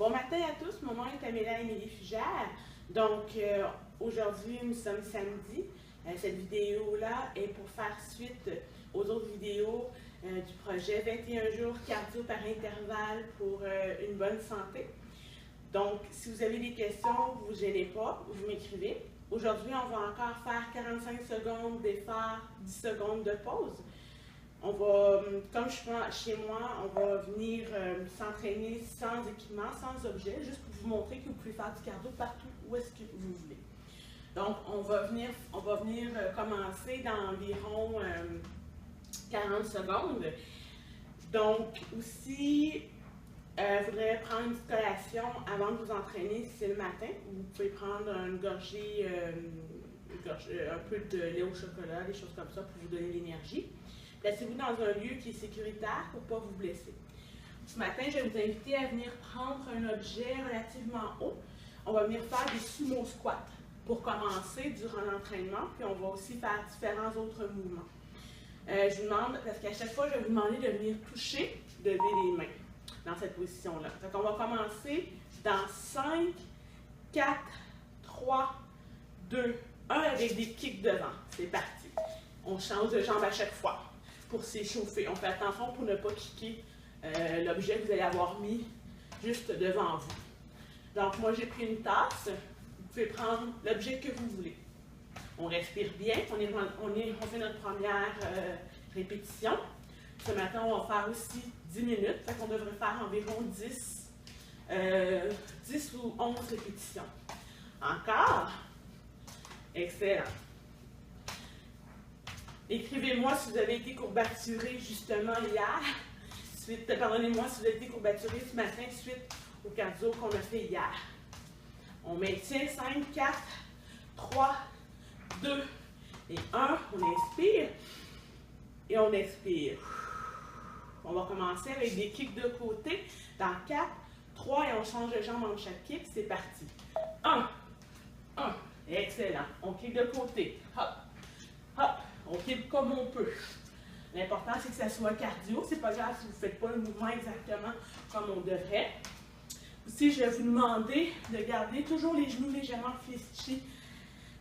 Bon matin à tous, mon nom est Amélie Fugère. Donc, aujourd'hui, nous sommes samedi. Cette vidéo-là est pour faire suite aux autres vidéos du projet 21 jours cardio par intervalle pour une bonne santé. Donc, si vous avez des questions, vous ne vous gênez pas, vous m'écrivez. Aujourd'hui, on va encore faire 45 secondes d'effort, 10 secondes de pause. On va, comme je suis chez moi, on va venir s'entraîner sans équipement, sans objet, juste pour vous montrer que vous pouvez faire du cardio partout où est-ce que vous voulez. Donc, on va venir commencer dans environ 40 secondes. Donc, aussi, il faudrait prendre une petite collation avant de vous entraîner si c'est le matin. Vous pouvez prendre une gorgée, un peu de lait au chocolat, des choses comme ça pour vous donner l'énergie. Placez-vous dans un lieu qui est sécuritaire pour ne pas vous blesser. Ce matin, je vais vous inviter à venir prendre un objet relativement haut. On va venir faire des sumo squats pour commencer durant l'entraînement, puis on va aussi faire différents autres mouvements. Je vous demande, parce qu'à chaque fois, je vais vous demander de venir toucher, de lever les mains dans cette position-là. Donc, on va commencer dans 5, 4, 3, 2, 1 avec des kicks devant. C'est parti. On change de jambe à chaque fois pour s'échauffer. On fait attention pour ne pas kicker l'objet que vous allez avoir mis juste devant vous. Donc, moi, j'ai pris une tasse. Vous pouvez prendre l'objet que vous voulez. On respire bien. On fait notre première répétition. Ce matin, on va faire aussi 10 minutes. Fait qu'on devrait faire environ 10 ou 11 répétitions. Encore. Excellent. Écrivez-moi si vous avez été courbaturé justement hier. Pardonnez-moi si vous avez été courbaturé ce matin suite au cardio qu'on a fait hier. On maintient 5, 4, 3, 2 et 1. On inspire et on expire. On va commencer avec des kicks de côté. Dans 4, 3 et on change de jambe entre chaque kick. C'est parti. 1, 1. Excellent. On kick de côté. Hop, hop. On kick comme on peut. L'important, c'est que ça soit cardio. C'est pas grave si vous ne faites pas le mouvement exactement comme on devrait. Aussi, je vais vous demander de garder toujours les genoux légèrement fléchis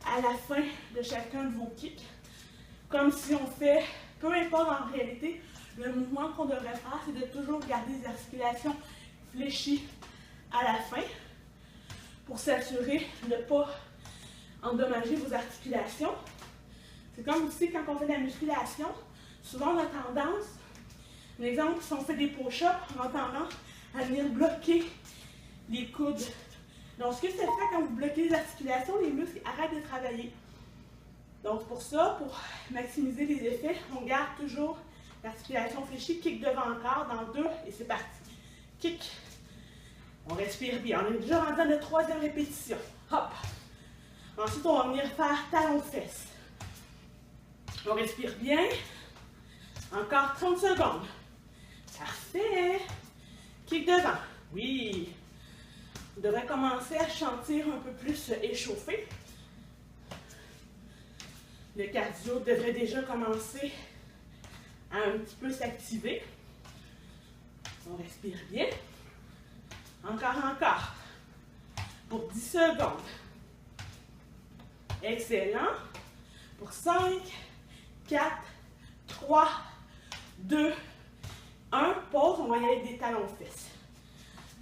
à la fin de chacun de vos kicks. Comme si on fait, peu importe en réalité, le mouvement qu'on devrait faire, c'est de toujours garder les articulations fléchies à la fin pour s'assurer de ne pas endommager vos articulations. C'est comme aussi quand on fait de la musculation, souvent on a tendance, un exemple, si on fait des push-ups, on a tendance à venir bloquer les coudes. Donc ce que ça fait quand vous bloquez les articulations, les muscles arrêtent de travailler. Donc pour ça, pour maximiser les effets, on garde toujours l'articulation fléchie, kick devant encore, dans 2 et c'est parti. Kick. On respire bien. On est déjà rendu dans notre 3e répétition. Hop. Ensuite, on va venir faire talon-fesse. On respire bien. Encore 30 secondes. Parfait. Kick devant. Oui. Vous devrez commencer à sentir un peu plus échauffé. Le cardio devrait déjà commencer à un petit peu s'activer. On respire bien. Encore. Pour 10 secondes. Excellent. Pour 5, 4, 3, 2, 1. Pause, on va y aller avec des talons-fesses.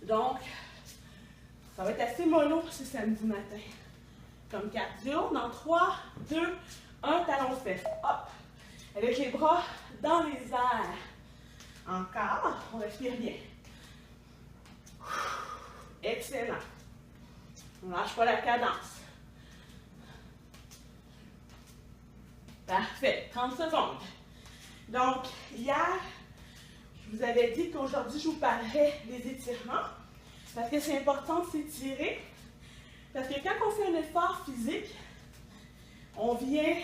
Donc, ça va être assez mollo ce samedi matin. Comme cardio, dans 3, 2, 1, talons-fesses. Hop. Avec les bras dans les airs. Encore, on respire bien. Excellent. On ne lâche pas la cadence. Parfait. 30 secondes. Donc, hier, je vous avais dit qu'aujourd'hui, je vous parlerais des étirements. Parce que c'est important de s'étirer. Parce que quand on fait un effort physique, on vient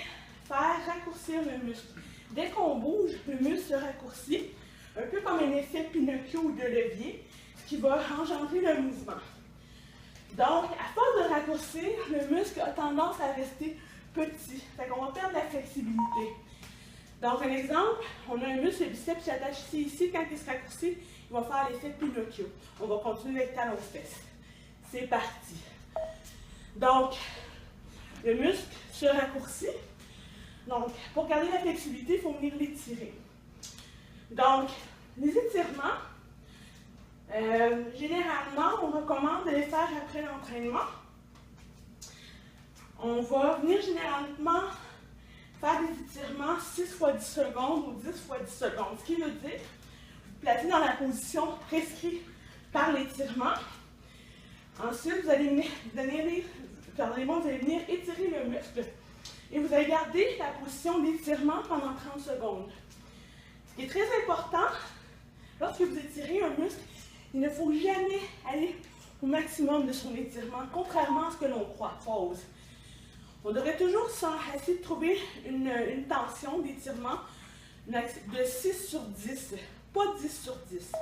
faire raccourcir le muscle. Dès qu'on bouge, le muscle se raccourcit, un peu comme un effet Pinocchio ou de levier, ce qui va engendrer le mouvement. Donc, à force de raccourcir, le muscle a tendance à rester petit. Fait qu'on va perdre la flexibilité. Donc, un exemple, on a un muscle biceps qui s'attache ici. Quand il se raccourcit, il va faire l'effet Pinocchio. On va continuer avec talon fesses. C'est parti. Donc, le muscle se raccourcit. Donc, pour garder la flexibilité, il faut venir l'étirer. Donc, les étirements, généralement, on recommande de les faire après l'entraînement. On va venir généralement faire des étirements 6 fois 10 secondes ou 10 fois 10 secondes. Ce qui veut dire, vous placez dans la position prescrite par l'étirement. Ensuite, vous allez venir étirer le muscle et vous allez garder la position d'étirement pendant 30 secondes. Ce qui est très important, lorsque vous étirez un muscle, il ne faut jamais aller au maximum de son étirement, contrairement à ce que l'on croit. Pause. On devrait toujours essayer de trouver une tension d'étirement de 6 sur 10, pas 10 sur 10.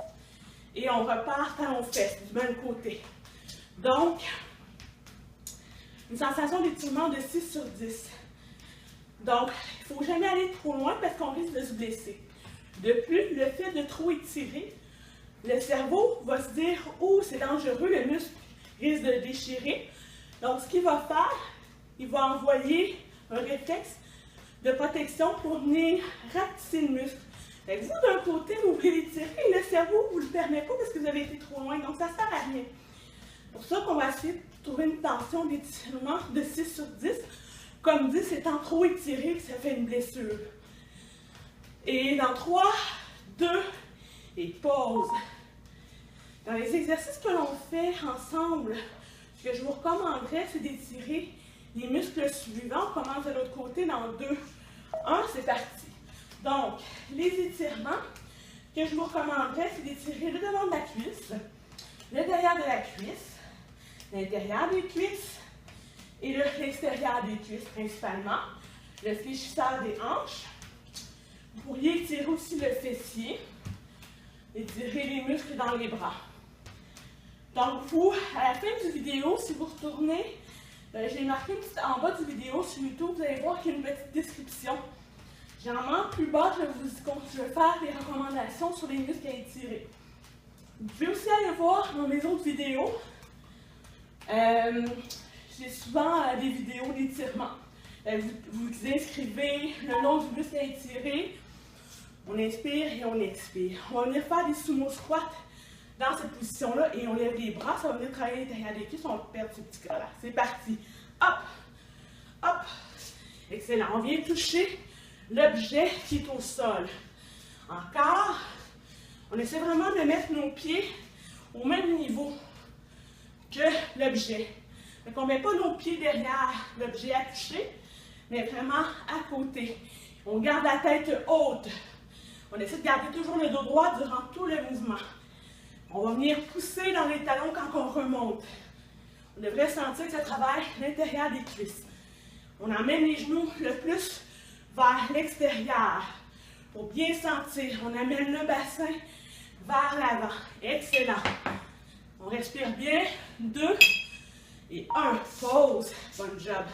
Et on repart talon fesses du même côté. Donc, une sensation d'étirement de 6 sur 10. Donc, il ne faut jamais aller trop loin parce qu'on risque de se blesser. De plus, le fait de trop étirer, le cerveau va se dire « Oh, c'est dangereux, le muscle risque de déchirer. » Donc, ce qu'il va faire, il va envoyer un réflexe de protection pour venir rapetisser le muscle. Fait que vous, d'un côté, vous voulez l'étirer et le cerveau ne vous le permet pas parce que vous avez été trop loin. Donc, ça ne sert à rien. C'est pour ça qu'on va essayer de trouver une tension d'étirement de 6 sur 10. Comme dit, c'est en trop étiré que ça fait une blessure. Et dans 3, 2 et pause. Dans les exercices que l'on fait ensemble, ce que je vous recommanderais, c'est d'étirer les muscles suivants. On commence de l'autre côté dans 2, 1, c'est parti. Donc, les étirements que je vous recommanderais, c'est d'étirer le devant de la cuisse, le derrière de la cuisse, l'intérieur des cuisses et l'extérieur des cuisses principalement, le fléchisseur des hanches. Vous pourriez étirer aussi le fessier, étirer les muscles dans les bras. Donc, vous, à la fin du vidéo, si vous retournez, j'ai marqué en bas du vidéo sur YouTube, vous allez voir qu'il y a une petite description. Généralement, plus bas, je vais faire des recommandations sur les muscles à étirer. Vous pouvez aussi aller voir dans mes autres vidéos. J'ai souvent des vidéos d'étirement. Vous inscrivez le nom du muscle à étirer. On inspire et on expire. On va venir faire des sumo squats dans cette position-là et on lève les bras. Ça va venir travailler l'intérieur des cuisses. On va perdre ce petit gras-là. C'est parti. Hop! Hop! Excellent. On vient toucher l'objet qui est au sol. Encore. On essaie vraiment de mettre nos pieds au même niveau que l'objet. Donc, on ne met pas nos pieds derrière l'objet à toucher, mais vraiment à côté. On garde la tête haute. On essaie de garder toujours le dos droit durant tout le mouvement. On va venir pousser dans les talons quand on remonte. On devrait sentir que ça travaille l'intérieur des cuisses. On emmène les genoux le plus vers l'extérieur pour bien sentir. On amène le bassin vers l'avant. Excellent. On respire bien. 2 et 1. Pause. Bon job.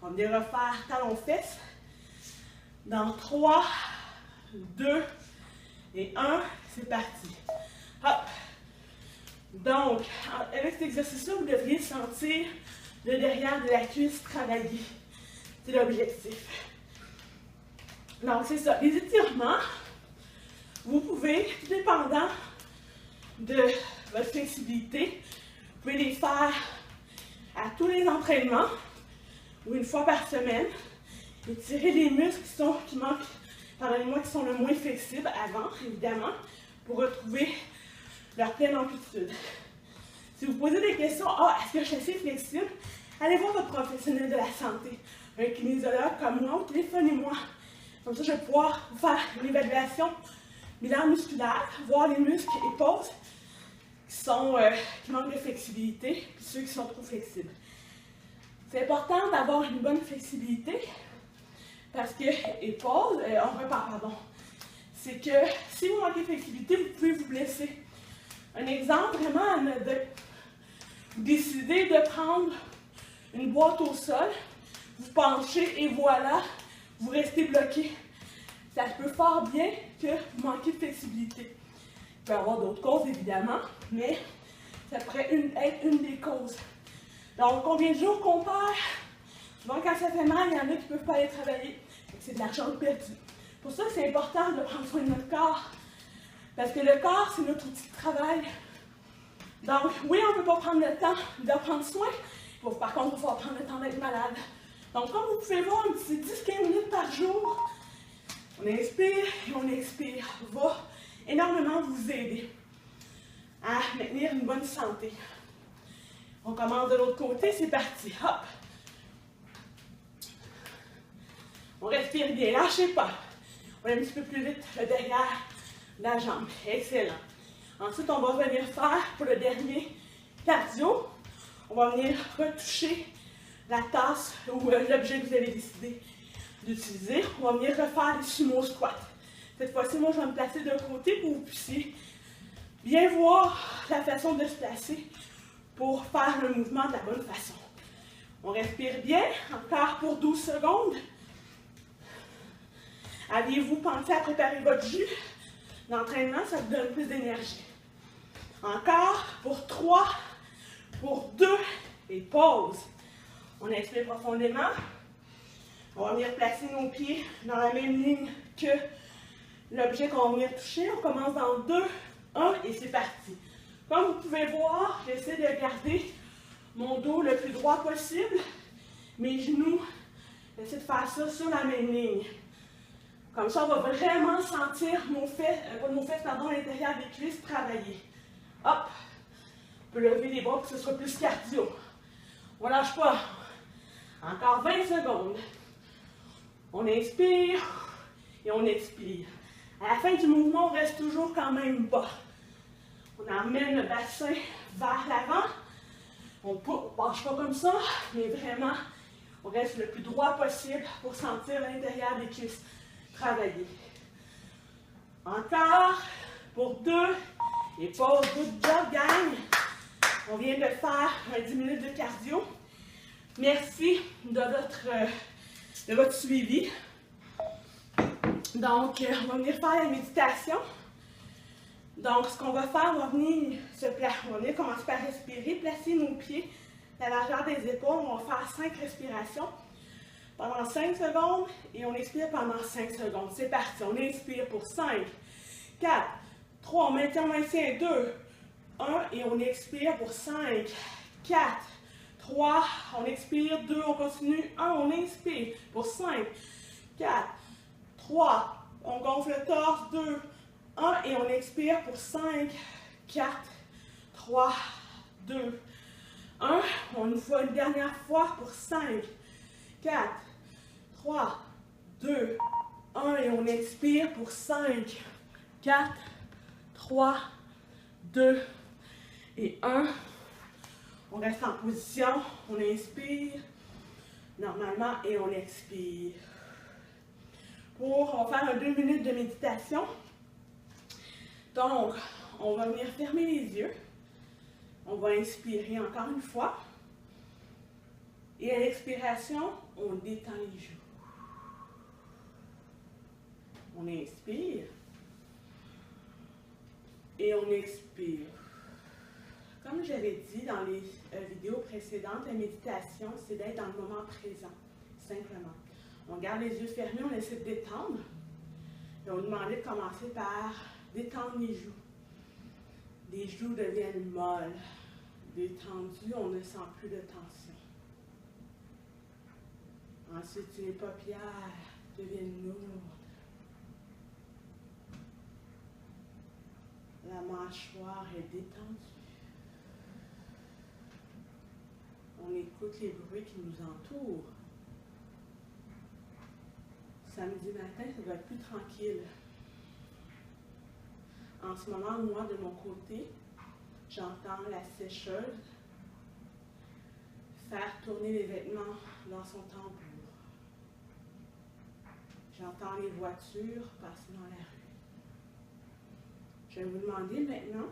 On vient refaire talons-fesses. Dans 3, 2 et 1. C'est parti. Hop. Donc, avec cet exercice-là, vous devriez sentir le derrière de la cuisse travailler. C'est l'objectif. Donc, c'est ça. Les étirements, vous pouvez, tout dépendant de votre flexibilité, vous pouvez les faire à tous les entraînements ou une fois par semaine. Étirer les muscles qui manquent, pardonnez-moi, qui sont le moins flexibles avant, évidemment, pour retrouver leur pleine amplitude. Si vous posez des questions, est-ce que je suis assez flexible? Allez voir votre professionnel de la santé, un kinésiologue comme moi, ou téléphonez-moi. Comme ça, je vais pouvoir vous faire une évaluation bilan musculaire, voir les muscles et pauses qui manquent de flexibilité, puis ceux qui sont trop flexibles. C'est important d'avoir une bonne flexibilité, parce que, c'est que si vous manquez de flexibilité, vous pouvez vous blesser. Un exemple vraiment anodin. Vous décidez de prendre une boîte au sol, vous penchez et voilà, vous restez bloqué ça se peut fort bien que vous manquez de flexibilité. Il peut y avoir d'autres causes, évidemment, mais ça pourrait être une des causes. Donc, combien de jours qu'on perd? Souvent, quand ça fait mal, il y en a qui ne peuvent pas aller travailler. C'est de l'argent perdu. Pour ça, c'est important de prendre soin de notre corps. Parce que le corps, c'est notre outil de travail. Donc, oui, on ne peut pas prendre le temps de prendre soin. Par contre, il faut prendre le temps d'être malade. Donc, comme vous pouvez voir, un petit 10-15 minutes par jour, on inspire et on expire. Va énormément vous aider à maintenir une bonne santé. On commence de l'autre côté, c'est parti. Hop! On respire bien, lâchez pas. On va un petit peu plus vite le derrière la jambe. Excellent. Ensuite, on va venir faire pour le dernier cardio. On va venir retoucher la tasse ou l'objet que vous avez décidé d'utiliser. On va venir refaire les sumo squats. Cette fois-ci, moi, je vais me placer d'un côté pour que vous puissiez bien voir la façon de se placer pour faire le mouvement de la bonne façon. On respire bien, encore pour 12 secondes. Aviez-vous pensé à préparer votre jus d'entraînement? Ça vous donne plus d'énergie. Encore pour 3, pour 2 et pause. On expire profondément. On va venir placer nos pieds dans la même ligne que l'objet qu'on va venir toucher. On commence dans 2, 1 et c'est parti. Comme vous pouvez voir, j'essaie de garder mon dos le plus droit possible. Mes genoux, j'essaie de faire ça sur la même ligne. Comme ça, on va vraiment sentir nos fesses, à l'intérieur des cuisses travailler. Hop! On peut lever les bras pour que ce soit plus cardio. On ne lâche pas. Encore 20 secondes. On inspire et on expire. À la fin du mouvement, on reste toujours quand même bas. On emmène le bassin vers l'avant. On ne penche pas comme ça, mais vraiment, on reste le plus droit possible pour sentir l'intérieur des cuisses travailler. Encore pour 2 et pause. Good job, gang. On vient de faire 10 minutes de cardio. Merci de votre suivi. Donc, on va venir faire la méditation. Donc, ce qu'on va faire, on va venir commencer par respirer, placer nos pieds à la largeur des épaules. On va faire 5 respirations pendant 5 secondes et on expire pendant 5 secondes. C'est parti. On inspire pour 5, 4, 3, on maintient 2, 1 et on expire pour 5, 4, 3, on expire, 2, on continue, 1, on inspire pour 5, 4, 3, on gonfle le torse, 2, 1 et on expire pour 5, 4, 3, 2, 1. On une fois une dernière fois pour 5, 4, 3, 2, 1 et on expire pour 5, 4, 3, 2 et 1. On reste en position, on inspire normalement et on expire. On va faire 2 minutes de méditation. Donc, on va venir fermer les yeux. On va inspirer encore une fois. Et à l'expiration, on détend les joues. On inspire. Et on expire. Comme j'avais dit dans les vidéos précédentes, la méditation, c'est d'être dans le moment présent, simplement. On garde les yeux fermés, on essaie de détendre. Et on nous demandait de commencer par détendre les joues. Les joues deviennent molles, détendues, on ne sent plus de tension. Ensuite, les paupières deviennent lourdes. La mâchoire est détendue. On écoute les bruits qui nous entourent. Samedi matin, ça doit être plus tranquille. En ce moment, moi, de mon côté, j'entends la sécheuse faire tourner les vêtements dans son tambour. J'entends les voitures passer dans la rue. Je vais vous demander maintenant,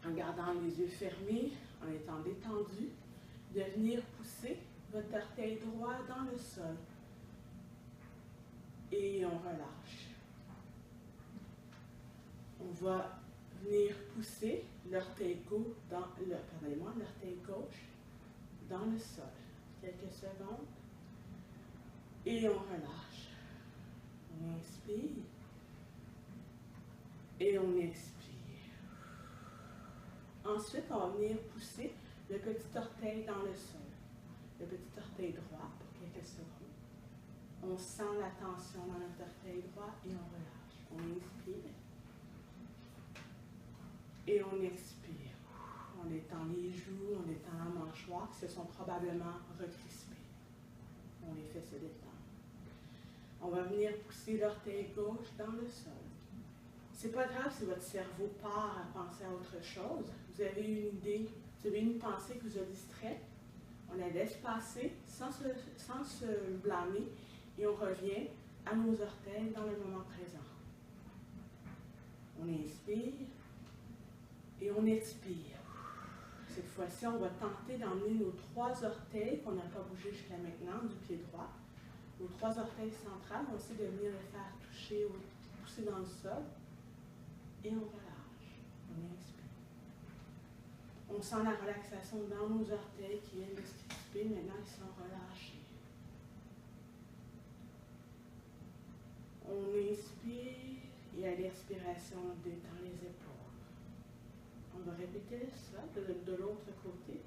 en gardant les yeux fermés, en étant détendu, de venir pousser votre orteil droit dans le sol. et on relâche. On va venir pousser l'orteil gauche l'orteil gauche dans le sol. Quelques secondes. Et on relâche. On inspire. Et on expire. Ensuite, on va venir pousser le petit orteil dans le sol. Le petit orteil droit pour quelques secondes. On sent la tension dans notre orteil droit et on relâche. On inspire. Et on expire. On étend les joues, on étend la mâchoire qui se sont probablement recrispées. On les fait se détendre. On va venir pousser l'orteil gauche dans le sol. C'est pas grave si votre cerveau part à penser à autre chose. Vous avez une idée, vous avez une pensée qui vous a distrait. On la laisse passer sans se blâmer et on revient à nos orteils dans le moment présent. On inspire et on expire. Cette fois-ci, on va tenter d'emmener nos 3 orteils qu'on n'a pas bougé jusqu'à maintenant du pied droit. Nos 3 orteils centrales, on essaie de venir les faire toucher ou pousser dans le sol. Et on relâche. On inspire. On sent la relaxation dans nos orteils qui viennent de se crisper. Maintenant, ils sont relâchés. On inspire et à l'expiration, on détend les épaules. On va répéter ça de l'autre côté.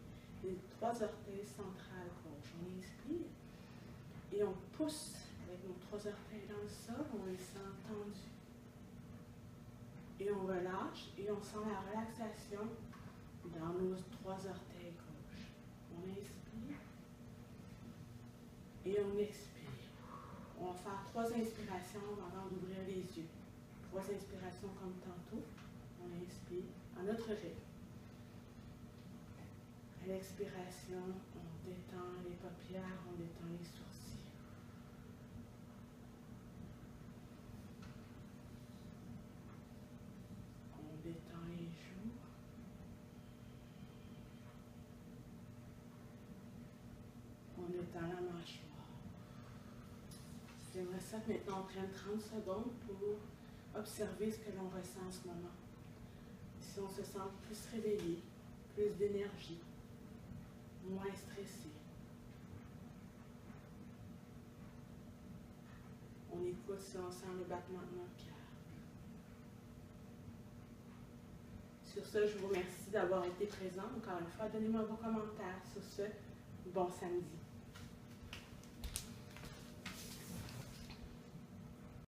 Les 3 orteils centrales gauche. On inspire et on pousse avec nos 3 orteils dans le sol. On les sent tendus. Et on relâche et on sent la relaxation dans nos 3 orteils gauche. On inspire et on expire. On va faire 3 inspirations avant d'ouvrir les yeux. 3 inspirations comme tantôt. On inspire à notre rythme. À l'expiration, on détend les paupières, on détend les sourcils. On détend les joues. On détend la mâchoire. J'aimerais ça que maintenant on prenne 30 secondes pour observer ce que l'on ressent en ce moment. Si on se sent plus réveillé, plus d'énergie, moins stressé. On écoute si on sent le battement de notre cœur. Sur ce, je vous remercie d'avoir été présent. Encore une fois, donnez-moi vos commentaires sur ce bon samedi.